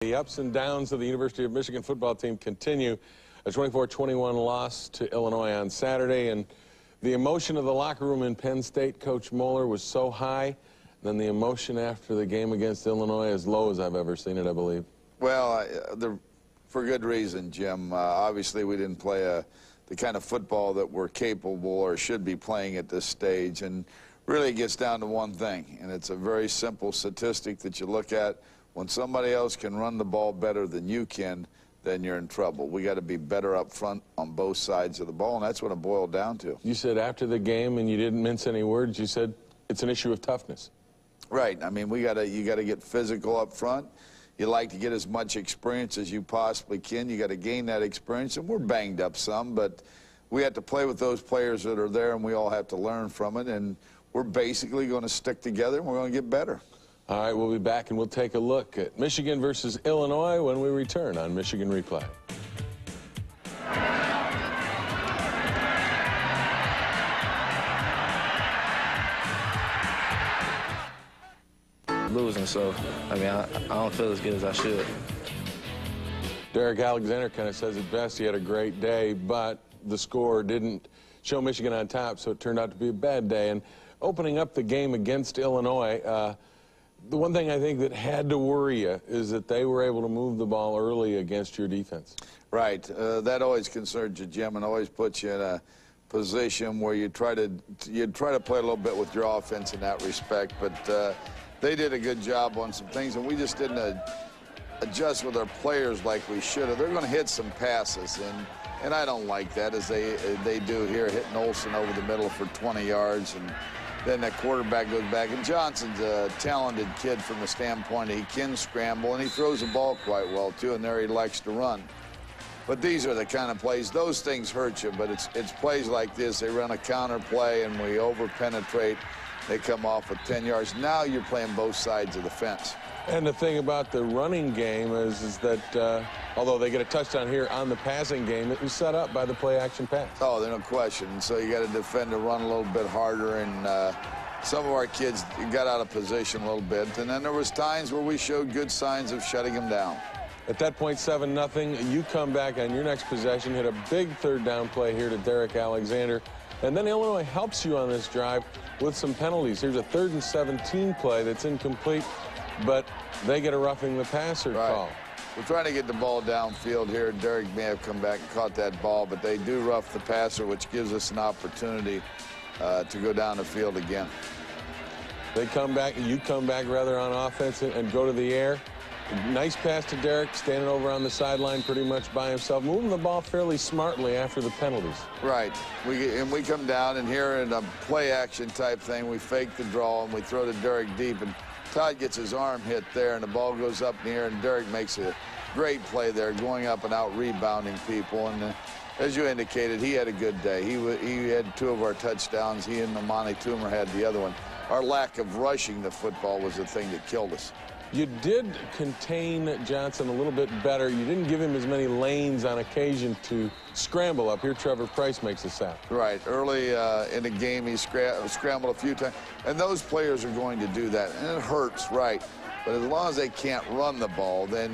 The ups and downs of the University of Michigan football team continue. A 24-21 loss to Illinois on Saturday, and the emotion of the locker room in Penn State, Coach Moeller, was so high. Then the emotion after the game against Illinois as low as I've ever seen it, I believe. Well, for good reason, Jim. Obviously, we didn't play the kind of football that we're capable or should be playing at this stage. And really it gets down to one thing, and it's a very simple statistic that you look at. When somebody else can run the ball better than you can, then you're in trouble. We got to be better up front on both sides of the ball, and that's what it boiled down to. You said after the game, and you didn't mince any words, you said it's an issue of toughness. Right. I mean, you got to get physical up front. You like to get as much experience as you possibly can. You got to gain that experience, and we're banged up some, but we have to play with those players that are there, and we all have to learn from it, and we're basically going to stick together, and we're going to get better. All right, we'll be back, and we'll take a look at Michigan versus Illinois when we return on Michigan Replay. Losing, so I mean, I don't feel as good as I should. Derek Alexander kind of says it best. He had a great day, but the score didn't show Michigan on top, so it turned out to be a bad day. And opening up the game against Illinois, the one thing I think that had to worry you is that they were able to move the ball early against your defense. Right. That always concerns you, Jim, and always puts you in a position where you try to play a little bit with your offense in that respect. But they did a good job on some things, and we just didn't adjust with our players like we should have. They're going to hit some passes, and I don't like that, as they do here, hitting Olsen over the middle for 20 yards, and then that quarterback goes back. And Johnson's a talented kid from the standpoint he can scramble, and he throws the ball quite well, too, and there he likes to run. But these are the kind of plays, those things hurt you, but it's plays like this. They run a counter play, and we over-penetrate. They come off with 10 yards. Now you're playing both sides of the fence. And the thing about the running game is that although they get a touchdown here on the passing game, it was set up by the play-action pass. Oh, there's no question. So you got to defend the run a little bit harder, and some of our kids got out of position a little bit. And then there was times where we showed good signs of shutting them down. At that point, 7-0, you come back on your next possession, hit a big third down play here to Derek Alexander. And then Illinois helps you on this drive with some penalties. Here's a 3rd and 17 play that's incomplete, but they get a roughing the passer call. We're trying to get the ball downfield here. Derek may have come back and caught that ball, but they do rough the passer, which gives us an opportunity to go down the field again. They come back, you come back rather on offense and go to the air. Nice pass to Derek, standing over on the sideline pretty much by himself, moving the ball fairly smartly after the penalties. Right. We come down, and here in a play-action type thing, we fake the draw, and we throw to Derek deep, and Todd gets his arm hit there, and the ball goes up in the air, and Derek makes a great play there, going up and out, rebounding people. And as you indicated, he had a good day. He had 2 of our touchdowns. He and Amani Toomer had the other one. Our lack of rushing the football was the thing that killed us. You did contain Johnson a little bit better. You didn't give him as many lanes on occasion to scramble up. Here, Trevor Price makes a sack. Right. Early in the game, he scrambled a few times. And those players are going to do that. And it hurts, right. But as long as they can't run the ball, then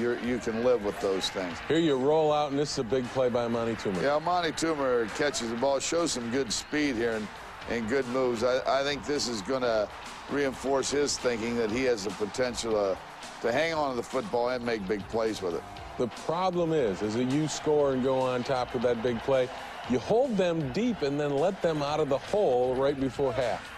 you can live with those things. Here you roll out, and this is a big play by Amani Toomer. Yeah, Amani Toomer catches the ball, shows some good speed here and good moves. I think this is going to reinforce his thinking that he has the potential to hang on to the football and make big plays with it. The problem is that you score and go on top with that big play, you hold them deep and then let them out of the hole right before half.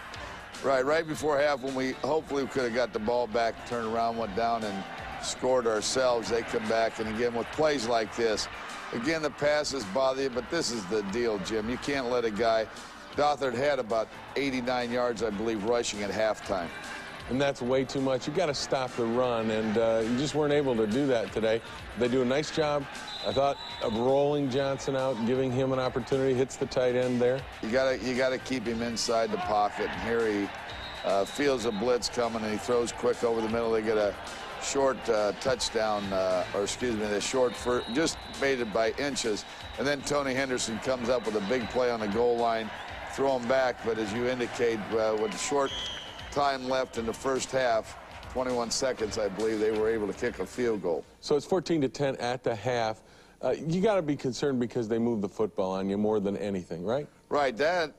Right before half, when we hopefully could have got the ball back, turned around, went down, and scored ourselves. They come back, and again, with plays like this, again, the passes bother you, but this is the deal, Jim. You can't let a guy. Dothert had about 89 yards, I believe, rushing at halftime. And that's way too much. You've got to stop the run, and you just weren't able to do that today. They do a nice job, I thought, of rolling Johnson out, giving him an opportunity. Hits the tight end there. You gotta keep him inside the pocket. And here he feels a blitz coming, and he throws quick over the middle. They get a short touchdown, or excuse me, the short just made it by inches. And then Tony Henderson comes up with a big play on the goal line. Throw him back, but as you indicate, with the short time left in the first half, 21 seconds, I believe, they were able to kick a field goal. So it's 14-10 at the half. You got to be concerned because they moved the football on you more than anything, right? Right, that,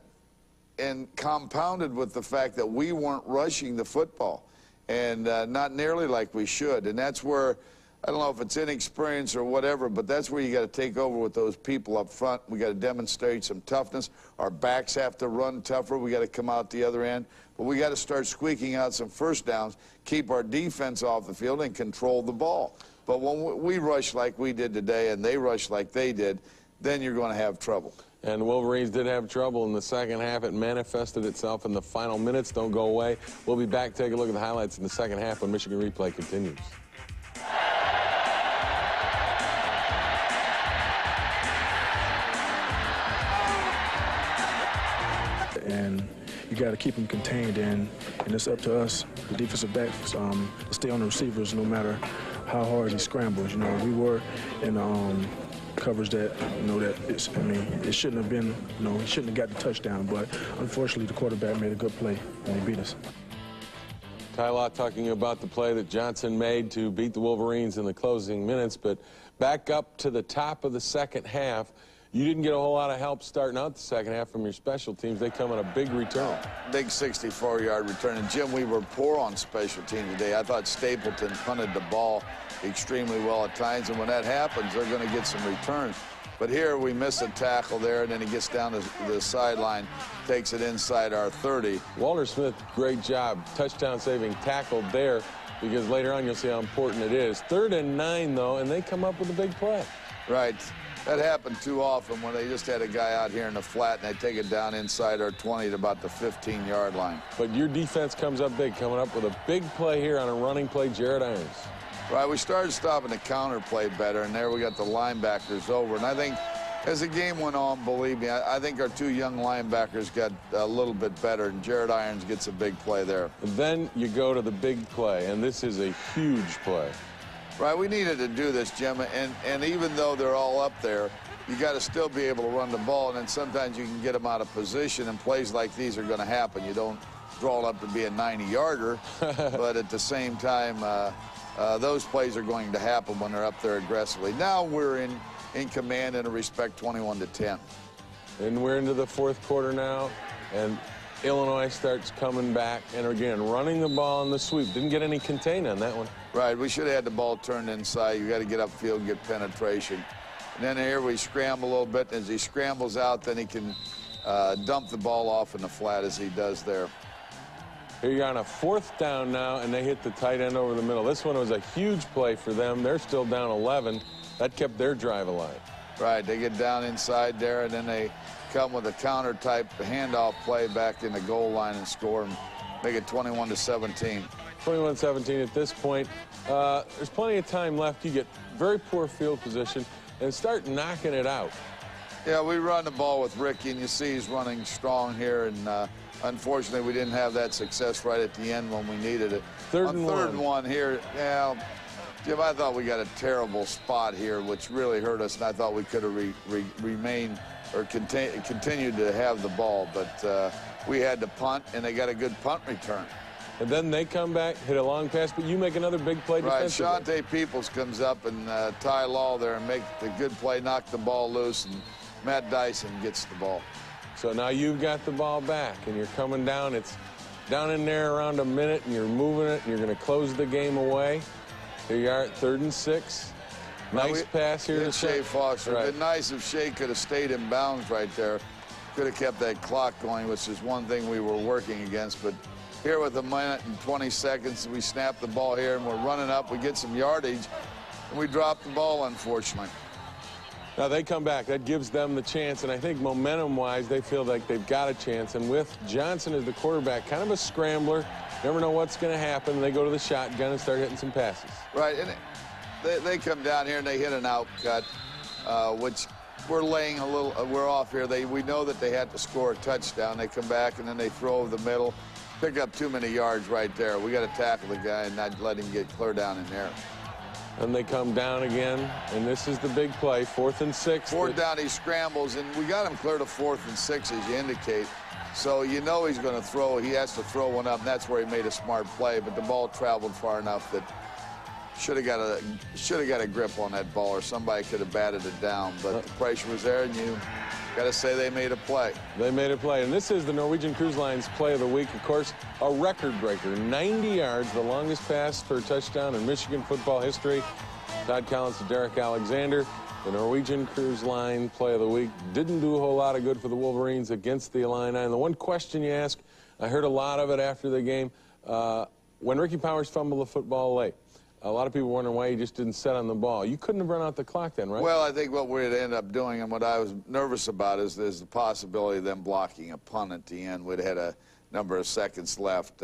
and compounded with the fact that we weren't rushing the football, and not nearly like we should. And that's where, I don't know if it's inexperience or whatever, but that's where you got to take over with those people up front. We got to demonstrate some toughness. Our backs have to run tougher. We got to come out the other end. But we got to start squeaking out some first downs, keep our defense off the field, and control the ball. But when we rush like we did today and they rush like they did, then you're going to have trouble. And the Wolverines did have trouble in the second half. It manifested itself in the final minutes. Don't go away. We'll be back. Take a look at the highlights in the second half when Michigan Replay continues. And you got to keep them contained, and it's up to us, the defensive backs, to stay on the receivers no matter how hard he scrambles. You know, we were in coverage that, you know, that it shouldn't have been, you know, he shouldn't have got the touchdown, but unfortunately the quarterback made a good play and he beat us. Ty Law talking about the play that Johnson made to beat the Wolverines in the closing minutes, but back up to the top of the second half. You didn't get a whole lot of help starting out the second half from your special teams. They come on a big return. Big 64-yard return. And, Jim, we were poor on special teams today. I thought Stapleton punted the ball extremely well at times, and when that happens, they're going to get some returns. But here we miss a tackle there, and then he gets down to the sideline, takes it inside our 30. Walter Smith, great job. Touchdown-saving tackle there, because later on you'll see how important it is. 3rd and 9, though, and they come up with a big play. Right. That happened too often when they just had a guy out here in the flat and they take it down inside our 20 at about the 15-yard line. But your defense comes up big, coming up with a big play here on a running play, Jared Irons. Right, we started stopping the counter play better, and there we got the linebackers over. And I think as the game went on, believe me, I think our 2 young linebackers got a little bit better, and Jared Irons gets a big play there. And then you go to the big play, and this is a huge play. Right, we needed to do this, Jim, and even though they're all up there, you got to still be able to run the ball, and then sometimes you can get them out of position, and plays like these are going to happen. You don't draw it up to be a 90-yarder, but at the same time, those plays are going to happen when they're up there aggressively. Now we're in command in a respect, 21-10. And we're into the 4th quarter now, and Illinois starts coming back, and again, running the ball in the sweep. Didn't get any contain on that one. Right, we should have had the ball turned inside. You got to get upfield and get penetration. And then here we scramble a little bit. As he scrambles out, then he can dump the ball off in the flat as he does there. Here you're on a 4th down now, and they hit the tight end over the middle. This one was a huge play for them. They're still down 11. That kept their drive alive. Right, they get down inside there, and then they come with a counter-type handoff play back in the goal line and score and make it 21-17. 21-17 at this point. There's plenty of time left. You get very poor field position and start knocking it out. Yeah, we run the ball with Ricky, and you see he's running strong here, and unfortunately we didn't have that success right at the end when we needed it. Third and one here, yeah, Jim, I thought we got a terrible spot here, which really hurt us, and I thought we could have remained or continued to have the ball, but we had to punt, and they got a good punt return. And then they come back, hit a long pass, but you make another big play defensively. Right, Shante Peoples comes up and Ty Law there and make the good play, knock the ball loose, and Matt Dyson gets the ball. So now you've got the ball back, and you're coming down. It's down in there around a minute, and you're moving it, and you're going to close the game away. Here you are at 3rd and 6. Nice pass here to Shea Foster. Right. It'd been nice if Shea could have stayed in bounds right there. Could have kept that clock going, which is one thing we were working against. But here with a minute and 20 seconds, we snap the ball here, and we're running up. We get some yardage, and we drop the ball, unfortunately. Now they come back. That gives them the chance, and I think momentum-wise, they feel like they've got a chance. And with Johnson as the quarterback, kind of a scrambler, never know what's going to happen. They go to the shotgun and start hitting some passes. Right, and they come down here and they hit an out cut, which we're laying a little, we're off here. We know that they had to score a touchdown. They come back and then they throw over the middle, pick up too many yards right there. We got to tackle the guy and not let him get clear down in there. And they come down again, and this is the big play, 4th and 6. Fourth down, he scrambles, and we got him clear to 4th and 6, as you indicate. So you know he's going to throw. He has to throw one up, and that's where he made a smart play. But the ball traveled far enough that should have got a grip on that ball, or somebody could have batted it down. But the pressure was there, and you got to say they made a play. They made a play, and this is the Norwegian Cruise Line's play of the week. Of course, a record breaker, 90 yards, the longest pass for a touchdown in Michigan football history. Todd Collins to Derek Alexander. The Norwegian Cruise Line play of the week didn't do a whole lot of good for the Wolverines against the Illini. And the one question you ask, I heard a lot of it after the game, when Ricky Powers fumbled the football late, a lot of people wondering why he just didn't set on the ball. You couldn't have run out the clock then, right? Well, I think what we'd end up doing, and what I was nervous about, is there's the possibility of them blocking a punt at the end. We'd had a number of seconds left.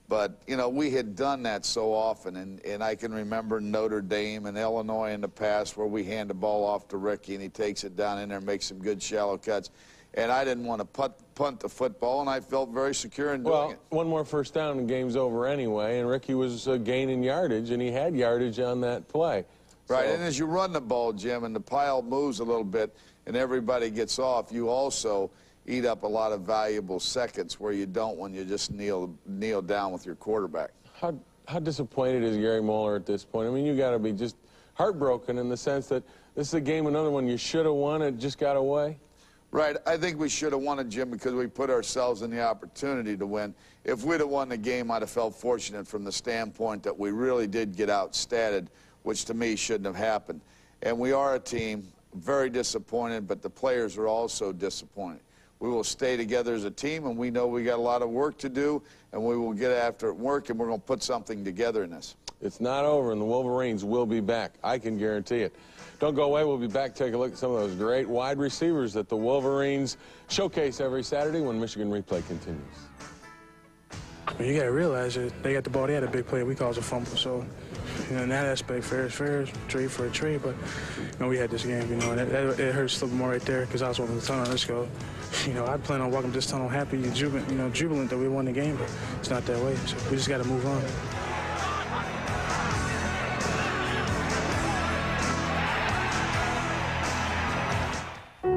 But, you know, we had done that so often, and I can remember Notre Dame and Illinois in the past where we hand the ball off to Ricky, and he takes it down in there and makes some good shallow cuts. And I didn't want to punt the football, and I felt very secure in doing it. Well, one more first down and game's over anyway, and Ricky was gaining yardage, and he had yardage on that play. Right, and as you run the ball, Jim, and the pile moves a little bit and everybody gets off, you also eat up a lot of valuable seconds where you don't when you just kneel down with your quarterback. How disappointed is Gary Moeller at this point? I mean, you got to be just heartbroken in the sense that this is a game, another one you should have won, it just got away. Right. I think we should have won it, Jim, because we put ourselves in the opportunity to win. If we'd have won the game, I'd have felt fortunate from the standpoint that we really did get outstatted, which to me shouldn't have happened. And we are a team, very disappointed, but the players are also disappointed. We will stay together as a team, and we know we got a lot of work to do, and we will get after it work, and we're going to put something together in this. It's not over, and the Wolverines will be back. I can guarantee it. Don't go away. We'll be back. Take a look at some of those great wide receivers that the Wolverines showcase every Saturday when Michigan Replay continues. Well, you got to realize that they got the ball. They had a big play. We caused a fumble. So, you know, in that aspect, fair is fair, trade for a trade. But, you know, we had this game, you know, and it hurts a little more right there because I was walking the tunnel. Let's go. You know, I plan on walking this tunnel happy and jubilant that we won the game, but it's not that way. So we just got to move on.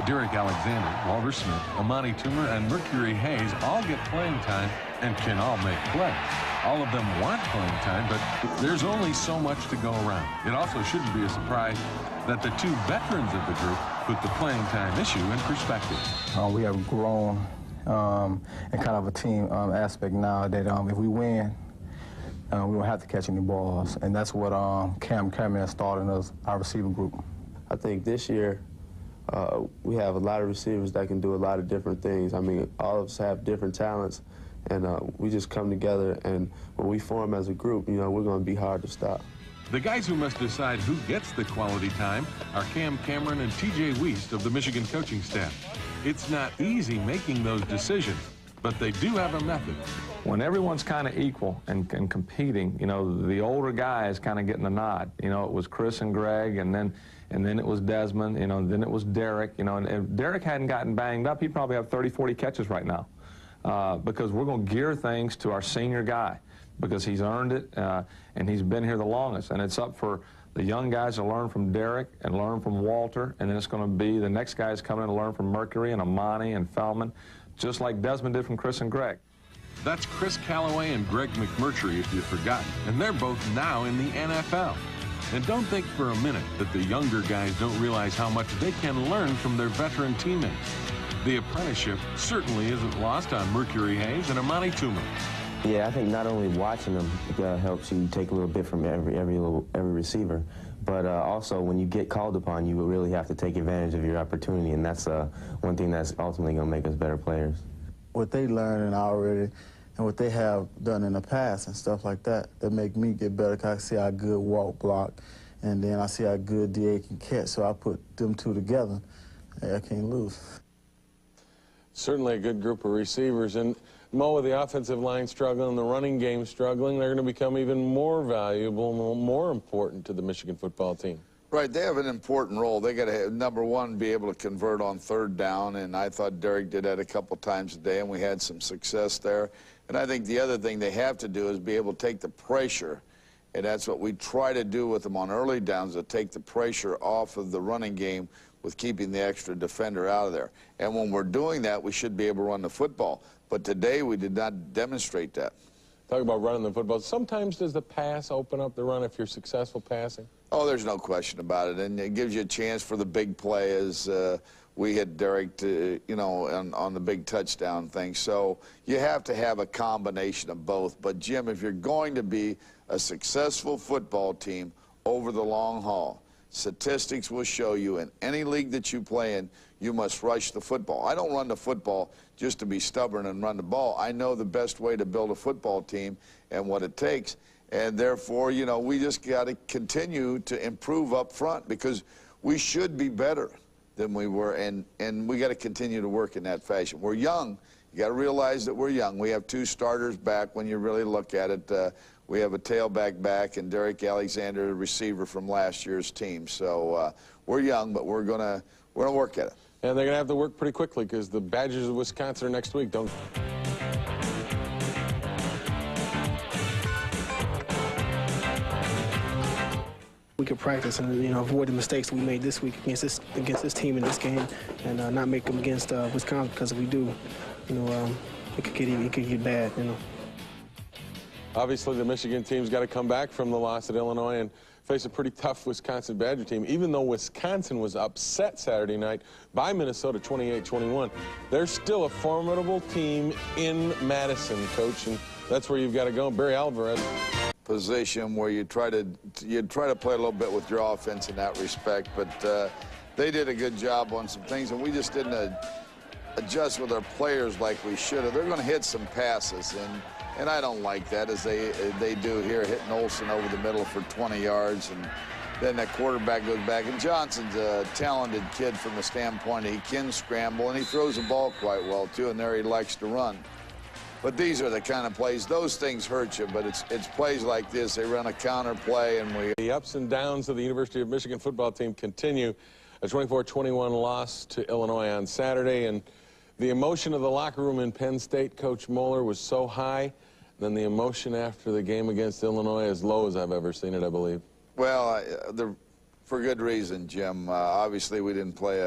Derek Alexander, Walter Smith, Amani Toomer, and Mercury Hayes all get playing time and can all make plays. All of them want playing time, but there's only so much to go around. It also shouldn't be a surprise that the two veterans of the group put the playing time issue in perspective. We have grown in kind of a team aspect now that if we win, we don't have to catch any balls. And that's what Cam has started as our receiver group. I think this year, we have a lot of receivers that can do a lot of different things. I mean, all of us have different talents, and we just come together, and when we form as a group, you know, we're going to be hard to stop. The guys who must decide who gets the quality time are Cam Cameron and T.J. Wiest of the Michigan coaching staff. It's not easy making those decisions, but they do have a method. When everyone's kind of equal and competing, you know, the older guys kind of getting the nod. You know, it was Chris and Greg, and then it was Desmond, you know, and then it was Derek, you know, and if Derek hadn't gotten banged up, he'd probably have 30, 40 catches right now because we're going to gear things to our senior guy because he's earned it and he's been here the longest. And it's up for the young guys to learn from Derek and learn from Walter, and then it's going to be the next guys coming in to learn from Mercury and Amani and Feldman, just like Desmond did from Chris and Greg. That's Chris Callaway and Greg McMurtry, if you've forgotten, and they're both now in the NFL. And don't think for a minute that the younger guys don't realize how much they can learn from their veteran teammates. The apprenticeship certainly isn't lost on Mercury Hayes and Amani Toomer. Yeah, I think not only watching them helps you take a little bit from every receiver, but also when you get called upon, you really have to take advantage of your opportunity, and that's one thing that's ultimately going to make us better players. What they learn already and what they have done in the past and stuff like that, that make me get better because I see how good walk block, and then I see how good DA can catch, so I put them two together, and I can't lose. Certainly a good group of receivers, and Mo, with the offensive line struggling, the running game struggling, they're going to become even more valuable, more important to the Michigan football team. Right, they have an important role. They got to, number one, be able to convert on third down, and I thought Derek did that a couple times a day, and we had some success there. And I think the other thing they have to do is be able to take the pressure And that's what we try to do with them on early downs, to take the pressure off of the running game with keeping the extra defender out of there. And when we're doing that, we should be able to run the football. But today, we did not demonstrate that. Talk about running the football. Sometimes does the pass open up the run if you're successful passing? Oh, there's no question about it. And it gives you a chance for the big play, as we hit Derek to, you know, on the big touchdown thing. So you have to have a combination of both. But, Jim, if you're going to be a successful football team over the long haul, statistics will show you in any league that you play in, you must rush the football. I don't run the football just to be stubborn and run the ball. I know the best way to build a football team and what it takes. And therefore, you know, we just got to continue to improve up front, because we should be better than we were, and we got to continue to work in that fashion. We're young. You got to realize that we're young. We have 2 starters back when you really look at it. We have a tailback back, and Derek Alexander, a receiver from last year's team. So we're young, but we're gonna work at it. And they're going to have to work pretty quickly, because the Badgers of Wisconsin are next week. Don't. We could practice and, you know, avoid the mistakes we made this week against this team in this game, and not make them against Wisconsin, because if we do, you know, it could get bad, you know. Obviously, the Michigan team's got to come back from the loss at Illinois and face a pretty tough Wisconsin Badger team. Even though Wisconsin was upset Saturday night by Minnesota 28-21, they're still a formidable team in Madison, Coach, and that's where you've got to go. Barry Alvarez. Position where you try to play a little bit with your offense in that respect, but they did a good job on some things, and we just didn't adjust with our players like we should have. They're going to hit some passes, and I don't like that, as they do here, hitting Olsen over the middle for 20 yards, and then that quarterback goes back. And Johnson's a talented kid from the standpoint that he can scramble, and he throws the ball quite well too, and there he likes to run. But these are the kind of plays, those things hurt you, but it's plays like this. They run a counter play, and we... The ups and downs of the University of Michigan football team continue. A 24-21 loss to Illinois on Saturday, and the emotion of the locker room in Penn State, Coach Moeller, was so high. Then the emotion after the game against Illinois as low as I've ever seen it, I believe. Well, for good reason, Jim. Obviously, we didn't play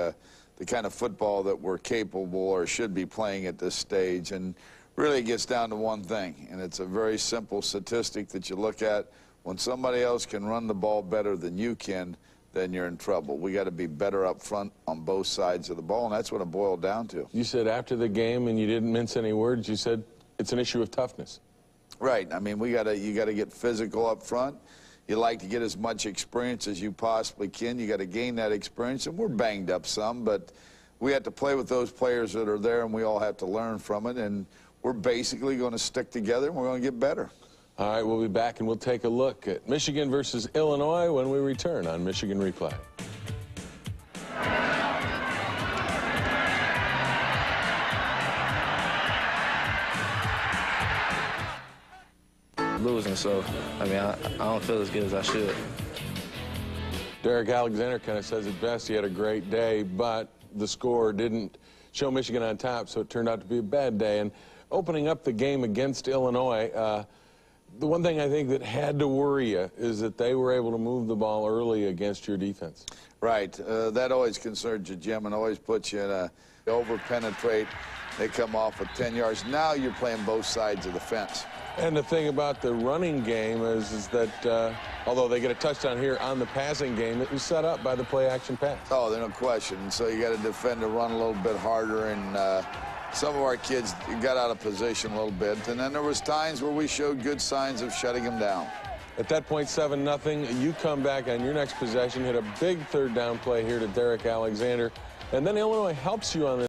the kind of football that we're capable or should be playing at this stage. And really, it gets down to one thing, and it's a very simple statistic that you look at. When somebody else can run the ball better than you can, then you're in trouble. We got to be better up front on both sides of the ball, and that's what it boiled down to. You said after the game, and you didn't mince any words, you said it's an issue of toughness. Right. I mean, you got to get physical up front. You like to get as much experience as you possibly can. You got to gain that experience, and we're banged up some, but we have to play with those players that are there, and we all have to learn from it, and we're basically going to stick together, and we're going to get better. All right, we'll be back, and we'll take a look at Michigan versus Illinois when we return on Michigan Replay. Losing, so, I mean, I don't feel as good as I should. Derek Alexander kind of says it best. He had a great day, but the score didn't show Michigan on top, so it turned out to be a bad day. And opening up the game against Illinois, the one thing I think that had to worry you is that they were able to move the ball early against your defense. Right. That always concerns you, Jim, and always puts you in a over-penetrate. They come off with 10 yards. Now you're playing both sides of the fence. And the thing about the running game is that although they get a touchdown here on the passing game, it was set up by the play-action pass. Oh, there's no question. So you got to defend the run a little bit harder, and some of our kids got out of position a little bit. And then there was times where we showed good signs of shutting them down. At that point, 7-0, you come back on your next possession, hit a big third down play here to Derek Alexander, and then Illinois helps you on this.